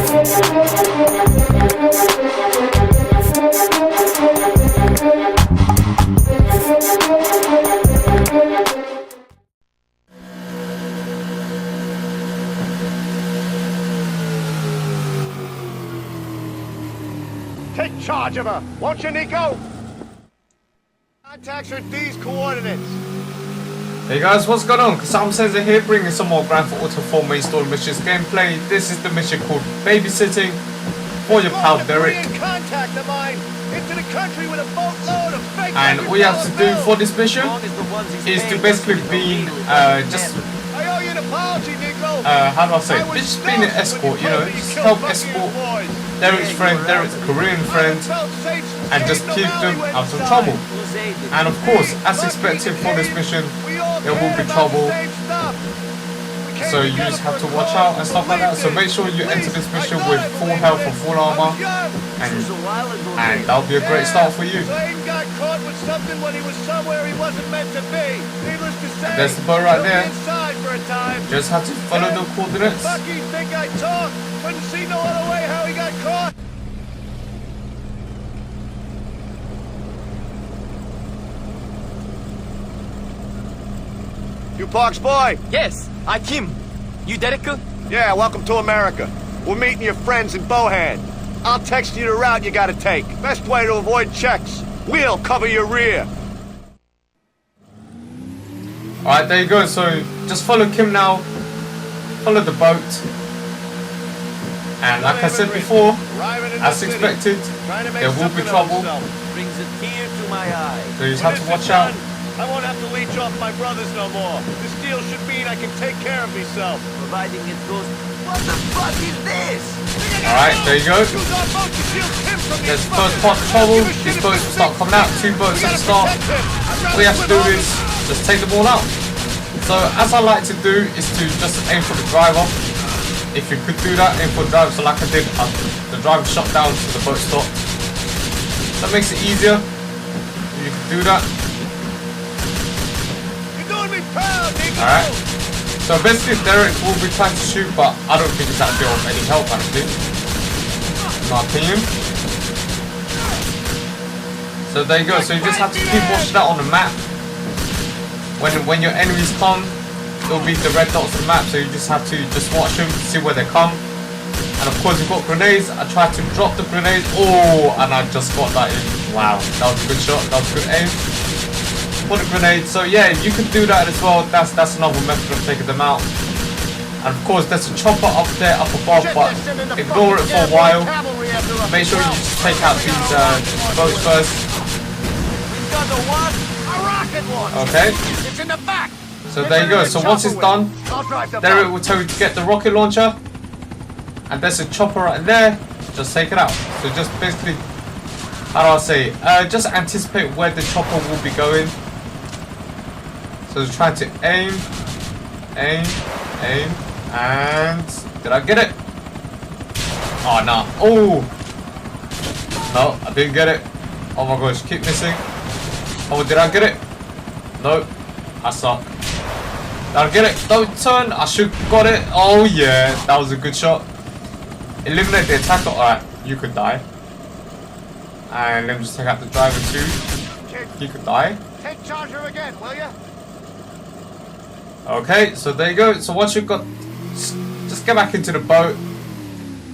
Take charge of her, won't you, Nico? Contacts are at these coordinates. Hey guys, what's going on? Because Sam says here bringing some more Grand Theft Auto 4 main story missions gameplay. This is the mission called Babysitting for your pal Derek. And all you have to do for this mission is to basically be just how do I say it? Just being an escort, you know, just help escort Derek's friend, Derek's Korean friend, and just keep them out of trouble. And of course, as expected for this mission, there will be trouble, so you just have to watch out and stuff like that. So make sure you enter this mission with full health and full armor, and that'll be a great start for you. And there's the boat right there. Just have to follow the coordinates. You Parks boy? Yes, I Kim. You Derek? Yeah, welcome to America. We're meeting your friends in Bohan. I'll text you the route you gotta take. Best way to avoid checks. We'll cover your rear. Alright, there you go. So just follow Kim now. Follow the boat. And like I said before, as expected, there will be trouble. Brings a tear to my eye. So you just have to watch out. I won't have to leech off my brothers no more. This deal should mean I can take care of myself. Providing it goes. What the fuck is this? Alright, there you go. There's the first part of trouble. These boats will start coming out. 2 boats at the start. All you have to do is just take them all out. So as I like to do is to just aim for the driver. If you could do that, aim for the driver. So like I did, the driver shot down so the boat stopped. That makes it easier. You can do that. Alright, so basically Derek will be trying to shoot, but I don't think it's actually of any help actually, in my opinion. So there you go, so you just have to keep watching out on the map. When your enemies come, it'll be the red dots on the map, so you just have to just watch them, see where they come. And of course you've got grenades. I tried to drop the grenade, and I just got that in. Wow, that was a good shot, that was a good aim. For the grenade, so yeah, you can do that as well. That's another method of taking them out. And of course there's a chopper up there up above, but ignore it for a while. Make sure you just take out these boats first. Okay, so there you go. So once it's done, Derek will tell you to get the rocket launcher, and there's a chopper right there. Just take it out. So just basically, how do I say, just anticipate where the chopper will be going. So try to aim, and did I get it? Oh no! Oh no, I didn't get it. Oh my gosh, keep missing. Oh, did I get it? No, I suck. Did I get it? Don't turn. I should got it. Oh yeah, that was a good shot. Eliminate the attacker. Alright, you could die. And let me just take out the driver too. He could die. Take charge of her again, will you? Okay, so there you go. So once you've got, just get back into the boat,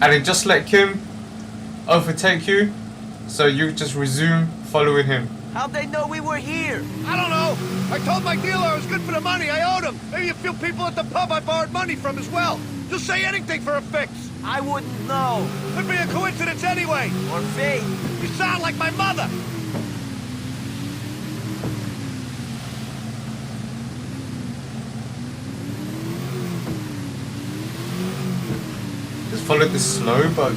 and then just let Kim overtake you. So you just resume following him. How'd they know we were here? I don't know. I told my dealer I was good for the money. I owed him. Maybe a few people at the pub I borrowed money from as well. Just say anything for a fix. I wouldn't know. Could be a coincidence anyway. Or fate. You sound like my mother. Just follow the slow boat.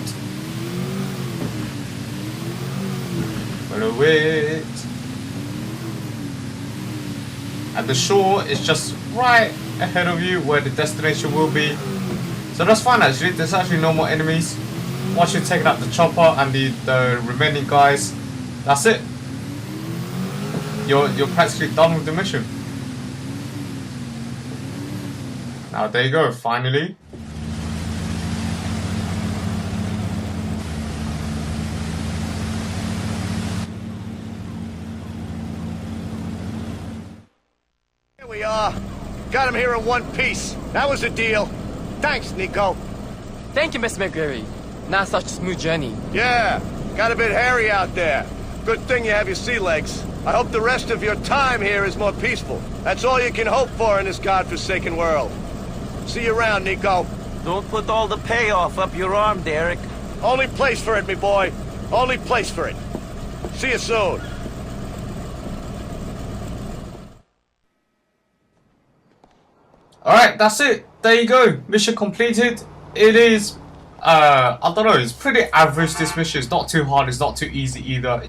Follow it. And the shore is just right ahead of you where the destination will be. So that's fine actually, there's actually no more enemies. Once you've taken out the chopper and the remaining guys, that's it. You're practically done with the mission. Now there you go, finally. Got him here in one piece. That was a deal. Thanks, Nico. Thank you, Mr. McGreary. Not such a smooth journey. Yeah, got a bit hairy out there. Good thing you have your sea legs. I hope the rest of your time here is more peaceful. That's all you can hope for in this godforsaken world. See you around, Nico. Don't put all the payoff up your arm, Derek. Only place for it, me boy. Only place for it. See you soon. Alright, that's it. There you go. Mission completed. It is, I don't know, it's pretty average, this mission. It's not too hard, it's not too easy either.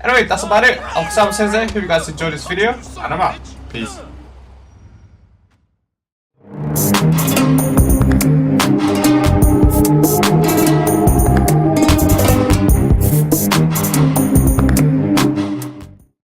Anyway, that's about it. I'm Sam Sensei. Hope you guys enjoyed this video, and I'm out. Peace.